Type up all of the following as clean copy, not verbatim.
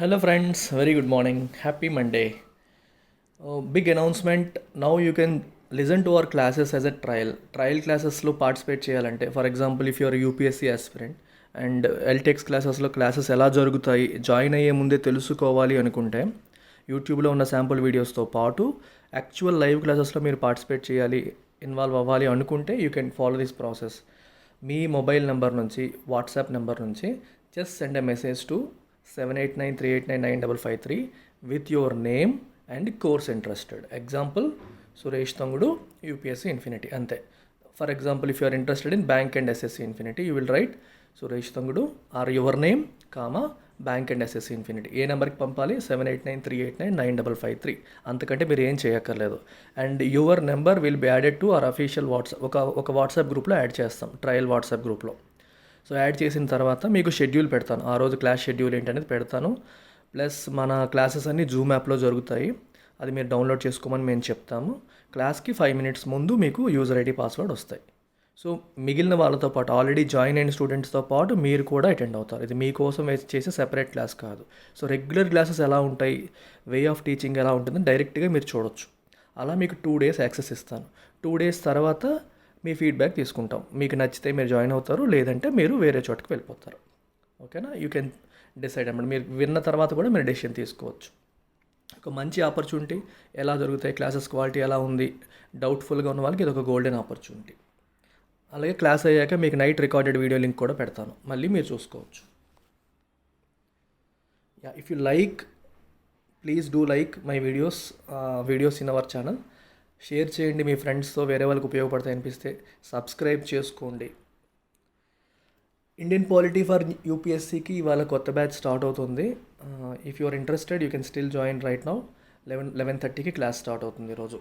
Hello, friends. Very good morning. Happy Monday. Big announcement. Now you can listen to our classes as a trial. Trial classes లో participate చేయాలంటే for example if you're UPSC aspirant and ఎల్టెక్స్ క్లాసెస్లో classes ఎలా జరుగుతాయి join అయ్యే ముందే తెలుసుకోవాలి అనుకుంటే యూట్యూబ్లో ఉన్న శాంపుల్ వీడియోస్తో పాటు యాక్చువల్ లైవ్ క్లాసెస్లో మీరు పార్టిసిపేట్ చేయాలి ఇన్వాల్వ్ అవ్వాలి అనుకుంటే you can follow this process. Me mobile number నుంచి వాట్సాప్ నెంబర్ నుంచి just send a message to 7893899553 with your name and course interested. Example, Suresh Tangudu, UPSC Infinity. Ante. For example, if you are interested in bank and SSC Infinity, you will write Suresh Tangudu or your name, comma, bank and SSC Infinity. ఏ నెంబర్కి పంపాలి 7893899553. అంతకంటే మీరు ఏం చేయక్కర్లేదు. And your number will be added to our official WhatsApp ఒక WhatsApp గ్రూప్లో add చేస్తాం, trial WhatsApp గ్రూప్లో. సో యాడ్ చేసిన తర్వాత మీకు షెడ్యూల్ పెడతాను, ఆ రోజు క్లాస్ షెడ్యూల్ ఏంటనేది పెడతాను. ప్లస్ మన క్లాసెస్ అన్నీ జూమ్ యాప్లో జరుగుతాయి, అది మీరు డౌన్లోడ్ చేసుకోమని మేము చెప్తాము. క్లాస్కి 5 minutes ముందు మీకు యూజర్ ఐడి పాస్వర్డ్ వస్తాయి. సో మిగిలిన వాళ్ళతో పాటు ఆల్రెడీ జాయిన్ అయిన స్టూడెంట్స్తో పాటు మీరు కూడా అటెండ్ అవుతారు. ఇది మీకోసం చేసే సెపరేట్ క్లాస్ కాదు. సో రెగ్యులర్ క్లాసెస్ ఎలా ఉంటాయి, వే ఆఫ్ టీచింగ్ ఎలా ఉంటుందని డైరెక్ట్గా మీరు చూడొచ్చు. అలా మీకు 2 days యాక్సెస్ ఇస్తాను. 2 days తర్వాత మీ ఫీడ్బ్యాక్ తీసుకుంటాం. మీకు నచ్చితే మీరు జాయిన్ అవుతారు, లేదంటే మీరు వేరే చోటుకి వెళ్ళిపోతారు. ఓకేనా? యూ కెన్ డిసైడ్ అన్నమాట. మీరు విన్న తర్వాత కూడా మీరు డెసిషన్ తీసుకోవచ్చు. ఒక మంచి ఆపర్చునిటీ. ఎలా జరుగుతాయి క్లాసెస్, క్వాలిటీ ఎలా ఉంది, డౌట్ఫుల్గా ఉన్న వాళ్ళకి ఇది ఒక గోల్డెన్ ఆపర్చునిటీ. అలాగే క్లాస్ అయ్యాక మీకు నైట్ రికార్డెడ్ వీడియో లింక్ కూడా పెడతాను, మళ్ళీ మీరు చూసుకోవచ్చు. Yeah, if you like, please do like my videos in our channel. Share చేయండి మీ ఫ్రెండ్స్తో, వేరే వాళ్ళకి ఉపయోగపడతాయి అనిపిస్తే. సబ్స్క్రైబ్ చేసుకోండి. ఇండియన్ పాలిటీ ఫర్ యూపీఎస్సీకి ఇవాళ కొత్త బ్యాచ్ స్టార్ట్ అవుతుంది. If you are interested you can still join right now. 11:30కి క్లాస్ స్టార్ట్ అవుతుంది ఈరోజు.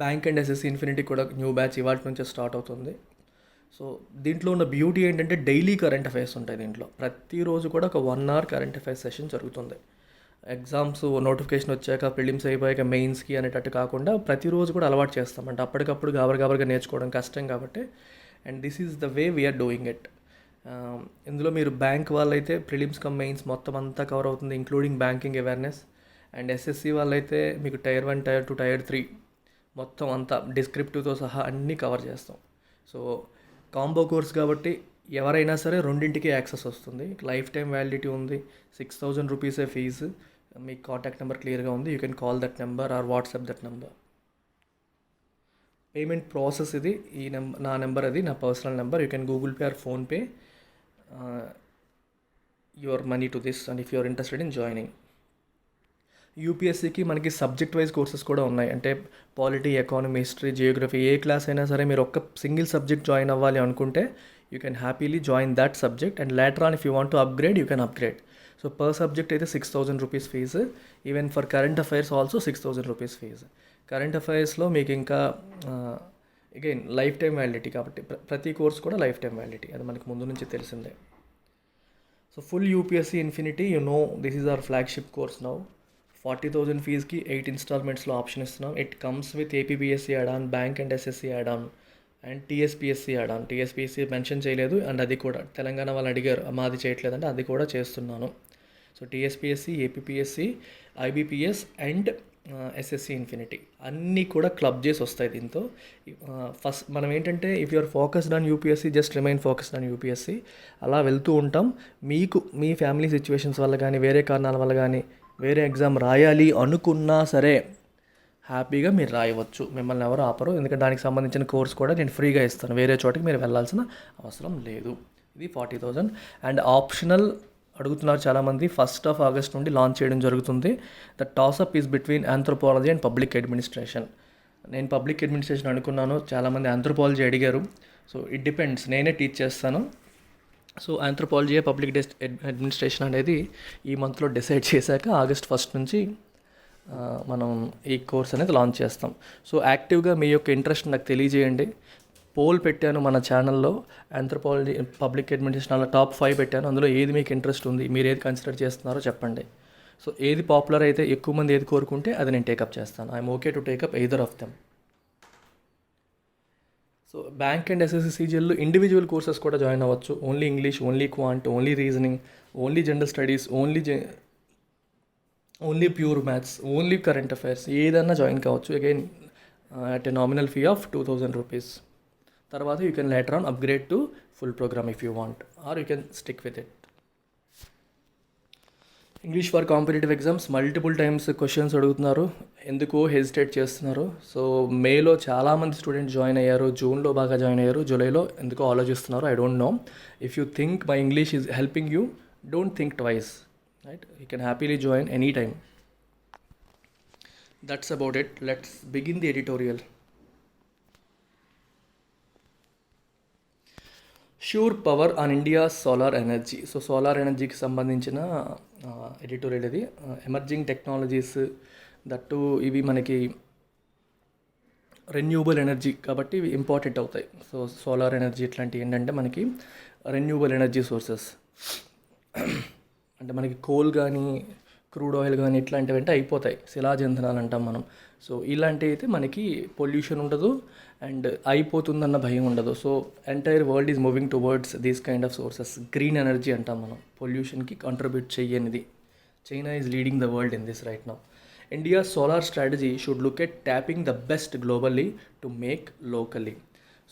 బ్యాంక్ అండ్ ఎస్ఎస్సి ఇన్ఫినిటీ కూడా న్యూ బ్యాచ్ ఇవాళ నుంచే స్టార్ట్ అవుతుంది. సో దీంట్లో ఉన్న బ్యూటీ ఏంటంటే డైలీ కరెంట్ అఫైర్స్ ఉంటాయి దీంట్లో. ప్రతిరోజు కూడా ఒక 1 hour కరెంట్ అఫైర్స్ సెషన్ జరుగుతుంది. ఎగ్జామ్స్ నోటిఫికేషన్ వచ్చాక, ప్రిలిమ్స్ అయిపోయాక మెయిన్స్కి అనేటట్టు కాకుండా ప్రతిరోజు కూడా అలవాటు చేస్తామంటే అప్పటికప్పుడు గాబరగా నేర్చుకోవడం కష్టం కాబట్టి. And this is the way we're doing it. ఇందులో మీరు బ్యాంక్ వాళ్ళైతే ప్రిలిమ్స్ కమ్ మెయిన్స్ మొత్తం అంతా కవర్ అవుతుంది, including banking awareness. And SSC వాళ్ళైతే మీకు Tier 1, Tier 2, Tier 3 మొత్తం అంతా డిస్క్రిప్టివ్తో సహా అన్నీ కవర్ చేస్తాం. సో కాంబో కోర్స్ కాబట్టి ఎవరైనా సరే రెండింటికి యాక్సెస్ వస్తుంది. లైఫ్ టైం వ్యాలిడిటీ ఉంది. 6,000 రూపీసే ఫీజు. మీ కాంటాక్ట్ నెంబర్ క్లియర్గా ఉంది. You can call that number or WhatsApp that number. Payment process ఇది. నా నెంబర్ అది, నా personal number. You can Google pay or PhonePe your money to this and if you are interested in joining. యూపీఎస్సీకి మనకి subject wise courses కూడా ఉన్నాయి. అంటే polity, economy, history, geography ఏ క్లాస్ అయినా సరే మీరు ఒక్క సింగిల్ సబ్జెక్ట్ జాయిన్ అవ్వాలి అనుకుంటే you can happily join that subject. And later on if you want to upgrade you can upgrade. So per subject అయితే 6,000 rupees fee. Even for current affairs also 6,000 rupees fee. Current అఫైర్స్లో మీకు ఇంకా again life time validity కాబట్టి ప్రతి course కూడా life time validity, అది మనకు ముందు నుంచి తెలిసిందే. So full UPSC infinity, you know this is our flagship course now. 40,000 ఫీజ్కి 8 installmentsలో ఆప్షన్ ఇస్తున్నాం. It comes with APPSC add on, bank and SSC add on and TSPSC add on. TSPSC mention చేయలేదు, and అది కూడా తెలంగాణ వాళ్ళు అడిగారు మాది చేయట్లేదంటే అది కూడా చేస్తున్నాను. So TSPSC, APPSC, IBPS and SSC infinity అన్నీ కూడా క్లబ్ చేసి వస్తాయి దీంతో. ఫస్ట్ మనం ఏంటంటే if you're focused on UPSC just remain focused on UPSC, అలా వెళ్తూ ఉంటాం. మీకు మీ ఫ్యామిలీ సిచ్యువేషన్స్ వల్ల కానీ వేరే కారణాల వల్ల కానీ వేరే ఎగ్జామ్ రాయాలి అనుకున్నా సరే హ్యాపీగా మీరు రాయవచ్చు, మిమ్మల్ని ఎవరు ఆపరు. ఎందుకంటే దానికి సంబంధించిన కోర్స్ కూడా నేను ఫ్రీగా ఇస్తాను, వేరే చోటికి మీరు వెళ్ళాల్సిన అవసరం లేదు. ఇది 40,000. అండ్ ఆప్షనల్ అడుగుతున్నారు చాలామంది. 1st of August నుండి లాంచ్ చేయడం జరుగుతుంది. The toss-up is between anthropology and public administration. నేను పబ్లిక్ అడ్మినిస్ట్రేషన్ అనుకున్నాను, చాలామంది ఆంథ్రోపాలజీ అడిగారు. సో ఇట్ డిపెండ్స్, నేనే టీచ్ చేస్తాను. సో ఆంథ్రోపాలజీ, పబ్లిక్ అడ్మినిస్ట్రేషన్ అనేది ఈ మంత్లో డిసైడ్ చేశాక August 1st నుంచి మనం ఈ కోర్స్ అనేది లాంచ్ చేస్తాం. సో యాక్టివ్గా మీ యొక్క ఇంట్రెస్ట్ నాకు తెలియజేయండి. పోల్ పెట్టాను మన ఛానల్లో, ఆంథ్రోపాలజీ, పబ్లిక్ అడ్మినిస్ట్రేషన్ అలా టాప్ 5 పెట్టాను. అందులో ఏది మీకు ఇంట్రెస్ట్ ఉంది, మీరు ఏది కన్సిడర్ చేస్తున్నారో చెప్పండి. సో ఏది పాపులర్ అయితే, ఎక్కువ మంది ఏది కోరుకుంటే అది నేను టేకప్ చేస్తాను. I'm okay to take up either of them. So bank and SSC సీజీఎల్లో ఇండివిజువల్ కోర్సెస్ కూడా జాయిన్ అవ్వచ్చు. Only English, only quant, only reasoning, only general studies, only pure maths, only current affairs ఏదన్నా జాయిన్ కావచ్చు. Again at a nominal fee of 2000 rupees. తర్వాత you can later on upgrade to full programme if you want, or you can stick with it. English for competitive exams multiple times questions అడుగుతున్నారు, ఎందుకో hesitate చేస్తున్నారు. So మేలో చాలామంది students join అయ్యారు, జూన్లో బాగా join అయ్యారు, జూలైలో ఎందుకో ఆలోచిస్తున్నారు. I don't know. If you think my English is helping you, don't think twice, right? You can happily join any time. That's about it. Let's begin the editorial. Sure power on India solar energy. So solar ఎనర్జీకి సంబంధించిన editorial ఇది. Emerging technologies, that ఇవి మనకి renewable energy కాబట్టి ఇవి important అవుతాయి. So solar energy ఇట్లాంటివి ఏంటంటే మనకి రెన్యూబుల్ ఎనర్జీ సోర్సెస్, అంటే మనకి కోల్ కానీ క్రూడ్ ఆయిల్ కానీ ఇట్లాంటివి అంటే అయిపోతాయి, శిలాజ ఇంధనాలు అంటాం మనం. సో ఇలాంటివి అయితే మనకి పొల్యూషన్ ఉండదు అండ్ అయిపోతుందన్న భయం ఉండదు. So entire world is moving towards these kind of sources. Green energy అంటాం మనం, పొల్యూషన్కి కంట్రిబ్యూట్ చేయనిది. China is leading the world in this right now. India solar strategy should look at tapping the best globally to make locally.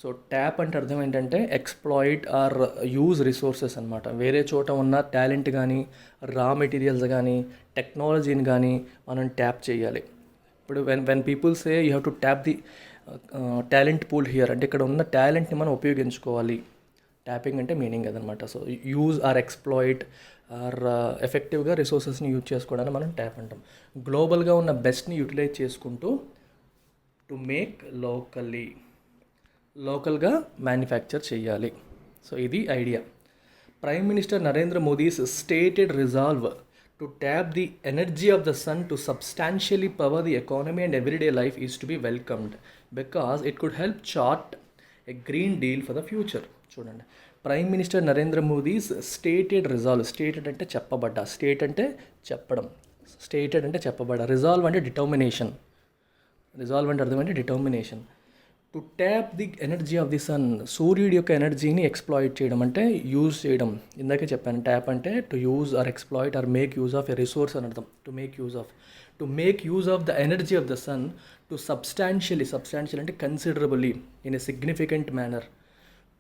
So tap అంటే అర్థం ఏంటంటే exploit are use resources అనమాట. వేరే చోట ఉన్న టాలెంట్ కానీ, రా మెటీరియల్స్ కానీ, టెక్నాలజీని కానీ మనం ట్యాప్ చేయాలి. ఇప్పుడు when people say you have to tap the talent pool here, అంటే ఇక్కడ ఉన్న టాలెంట్ని మనం ఉపయోగించుకోవాలి. ట్యాపింగ్ అంటే మీనింగ్ అదనమాట. So use or exploit or ఎఫెక్టివ్గా రిసోర్సెస్ని యూజ్ చేసుకోవడానికి మనం ట్యాప్ అంటాం. గ్లోబల్గా ఉన్న బెస్ట్ని యూటిలైజ్ చేసుకుంటూ టు మేక్ లోకల్గా మ్యానుఫ్యాక్చర్ చేయాలి. సో ఇది idea. Prime minister Narendra Modi's stated resolve to tap the energy of the sun to substantially power the economy and everyday life is to be welcomed because it could help chart a green deal for the future. చూడండి, prime minister Narendra Modi's stated resolve. Stated అంటే చెప్పబడ్డ, state అంటే చెప్పడం, stated అంటే చెప్పబడ్డ, resolve అంటే determination. Resolve అంటే అర్థం అంటే determination. To tap the energy of the sun, సూర్యుడి యొక్క ఎనర్జీని ఎక్స్ప్లాయిట్ చేయడం అంటే యూజ్ చేయడం. ఇందాకే చెప్పాను, ట్యాప్ అంటే to use or exploit or make use of a resource అని అర్థం. To make use of the energy of the sun to substantially అంటే considerably in a significant manner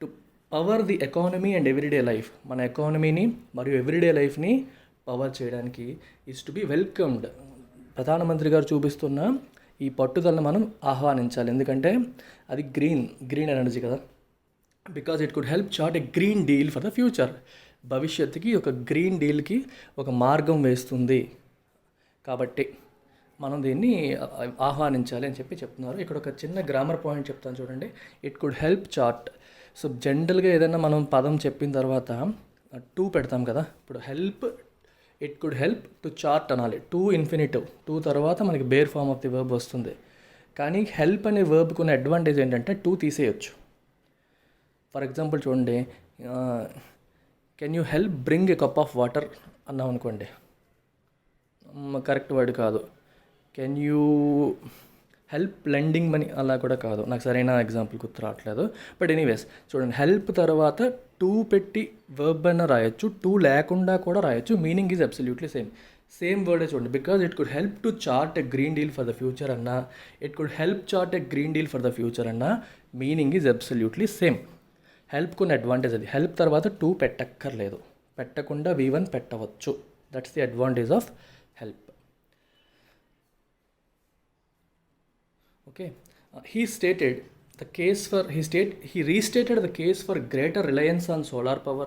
to power the economy and everyday life. మన ఎకానమీని మరియు everyday లైఫ్ని power చేయడానికి is to be welcomed. ప్రధానమంత్రి గారు చూపిస్తున్న ఈ పట్టుదలను మనం ఆహ్వానించాలి, ఎందుకంటే అది గ్రీన్ ఎనర్జీ కదా. Because it could help chart a green deal for the future. భవిష్యత్తుకి ఒక గ్రీన్ డీల్కి ఒక మార్గం వేస్తుంది కాబట్టి మనం దీన్ని ఆహ్వానించాలి అని చెప్తున్నారు. ఇక్కడ ఒక చిన్న గ్రామర్ పాయింట్ చెప్తాను చూడండి. It could help chart. So జనరల్గా ఏదైనా మనం పదం చెప్పిన తర్వాత టు పెడతాం కదా. ఇప్పుడు it could help to chart అనాలి. టు ఇన్ఫినిటివ్, టు తర్వాత మనకి bare form of the verb వస్తుంది. కానీ హెల్ప్ అనే వర్బ్కి ఉన్న అడ్వాంటేజ్ ఏంటంటే టు తీసేయచ్చు. ఫర్ ఎగ్జాంపుల్ చూడండి, can you help bring a cup of water అన్నాం అనుకోండి, కరెక్ట్ వర్డ్ కాదు. Can you help lending money అలా కూడా కాదు, నాకు సరైన ఎగ్జాంపుల్ గుర్తు రావట్లేదు. బట్ ఎనీవేస్ చూడండి, హెల్ప్ తర్వాత టూ పెట్టి వర్బ్ అయినా రాయొచ్చు, టూ లేకుండా కూడా రాయొచ్చు. మీనింగ్ ఈజ్ అబ్సల్యూట్లీ సేమ్ వర్డే చూడండి. Because it could help to chart a green deal for the future అన్నా, it could help chart a green deal for the future అన్నా, మీనింగ్ ఈజ్ అబ్సల్యూట్లీ సేమ్. హెల్ప్కున్న advantage అది. Help తర్వాత to పెట్టక్కర్లేదు, పెట్టకుండా V1 పెట్టవచ్చు. That's the advantage of help. Okay, he restated the case for greater reliance on solar power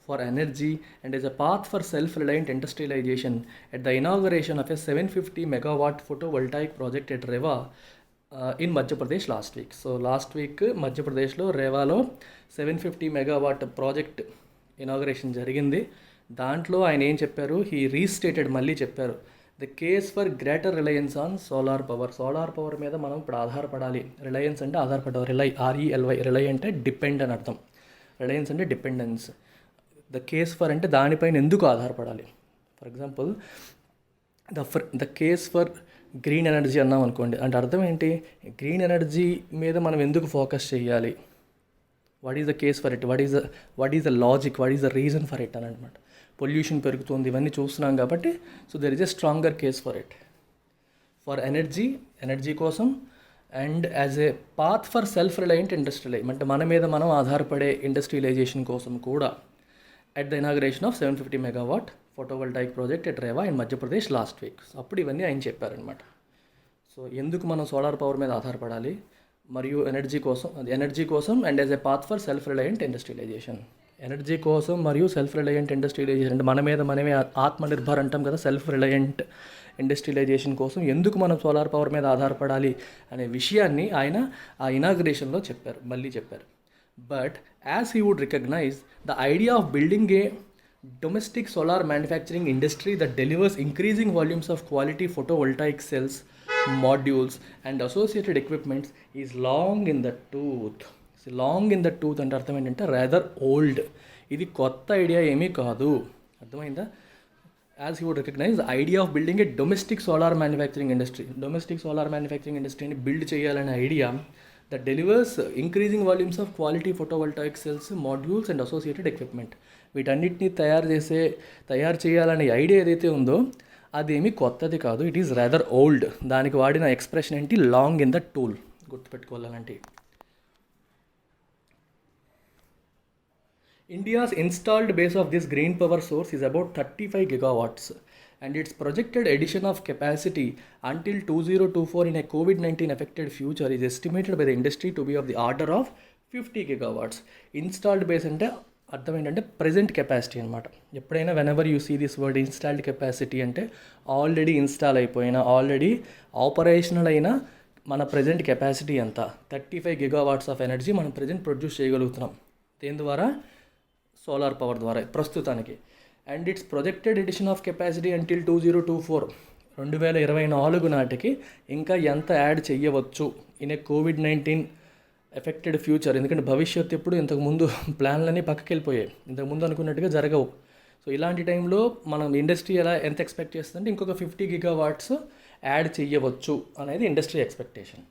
for energy and as a path for self-reliant industrialization at the inauguration of a 750 megawatt photovoltaic project at Rewa in Madhya Pradesh last week. So last week Madhya Pradesh lo Rewa lo 750 megawatt project inauguration jarigindi. దాంట్లో ఆయన ఏం చెప్పారు, he restated, మళ్ళీ చెప్పారు, the case for greater Reliance on solar power మీద మనం ఇప్పుడు ఆధారపడాలి. Reliance అంటే ఆధారపడాలి, RELY, రిలై అంటే డిపెండ్ అని అర్థం, రిలయన్స్ అంటే డిపెండెన్స్. ద కేస్ ఫర్ అంటే దానిపైన ఎందుకు ఆధారపడాలి. For example the case for green energy అన్నాం అనుకోండి, అంటే అర్థం ఏంటి, గ్రీన్ ఎనర్జీ మీద మనం ఎందుకు ఫోకస్ చేయాలి, what is the case for it, what is the logic, what is the reason for it అని అనమాట. పొల్యూషన్ పెరుగుతుంది, ఇవన్నీ చూస్తున్నాం కాబట్టి so there is a stronger case for it. For energy కోసం and as a path for self reliant industrialise, అంటే మన మీద మనం ఆధారపడే ఇండస్ట్రియలైజేషన్ కోసం కూడా at the inauguration of 750 megawatt photovoltaic project at Rewa in Madhya Pradesh last week. అప్పుడు ఇవన్నీ ఆయన చెప్పారనమాట. సో ఎందుకు మనం సోలార్ పవర్ మీద ఆధారపడాలి మరియు ఎనర్జీ కోసం and as a path for self reliant industrialization. Energy కోసం మరియు సెల్ఫ్ రిలయంట్ ఇండస్ట్రియలైజేషన్ అంటే మన మీద మనమే ఆత్మనిర్భర్ అంటాం కదా, సెల్ఫ్ రిలయంట్ ఇండస్ట్రియలైజేషన్ కోసం ఎందుకు మనం సోలార్ పవర్ మీద ఆధారపడాలి అనే విషయాన్ని ఆయన ఆ ఇనాగ్రేషన్లో మళ్ళీ చెప్పారు. But as he would recognize, the idea of building a domestic solar manufacturing industry that delivers increasing volumes of quality photovoltaic cells, modules and associated equipments is long in the tooth. Long in the tooth అంటే అర్థం ఏంటంటే rather old. ఇది కొత్త idea ఏమీ కాదు, అర్థమైందా? As he would recognize, the idea of building a domestic solar manufacturing industry ని build చేయాలనే idea that delivers increasing volumes of quality photovoltaic cells, modules and associated equipment. వీటన్నిటిని తయారు చేయాలనే ఐడియా ఏదైతే ఉందో అదేమీ కొత్తది కాదు, ఇట్ ఈస్ రాదర్ ఓల్డ్. దానికి వాడిన ఎక్స్ప్రెషన్ ఏంటి, లాంగ్ ఇన్ ద టూల్, గుర్తుపెట్టుకోవాలంటే. India's installed base of this green power source is about 35 gigawatts. And its projected addition of capacity until 2024 in a COVID-19 affected future is estimated by the industry to be of the order of 50 gigawatts. Installed base అంటే అర్థం ఏంటంటే present capacity అనమాట. ఎప్పుడైనా whenever you see this word installed capacity అంటే already install అయిపోయిన, already operational అయిన మన present capacity ఎంత, 35 gigawatts ఆఫ్ ఎనర్జీ మనం ప్రజెంట్ ప్రొడ్యూస్ చేయగలుగుతున్నాం. దేని ద్వారా? సోలార్ పవర్ ద్వారా ప్రస్తుతానికి. And it's projected addition of capacity until 2024 నాటికి ఇంకా ఎంత యాడ్ చేయవచ్చు in a COVID-19 affected future. ఎందుకంటే భవిష్యత్తు ఎప్పుడు ఇంతకుముందు ప్లాన్లన్నీ పక్కకి వెళ్ళిపోయాయి, ఇంతకుముందు అనుకున్నట్టుగా జరగవు. సో ఇలాంటి టైంలో మనం ఇండస్ట్రీ ఎంత ఎక్స్పెక్ట్ చేస్తుందంటే ఇంకొక 50 gigawatts యాడ్ చేయవచ్చు అనేది industry expectation.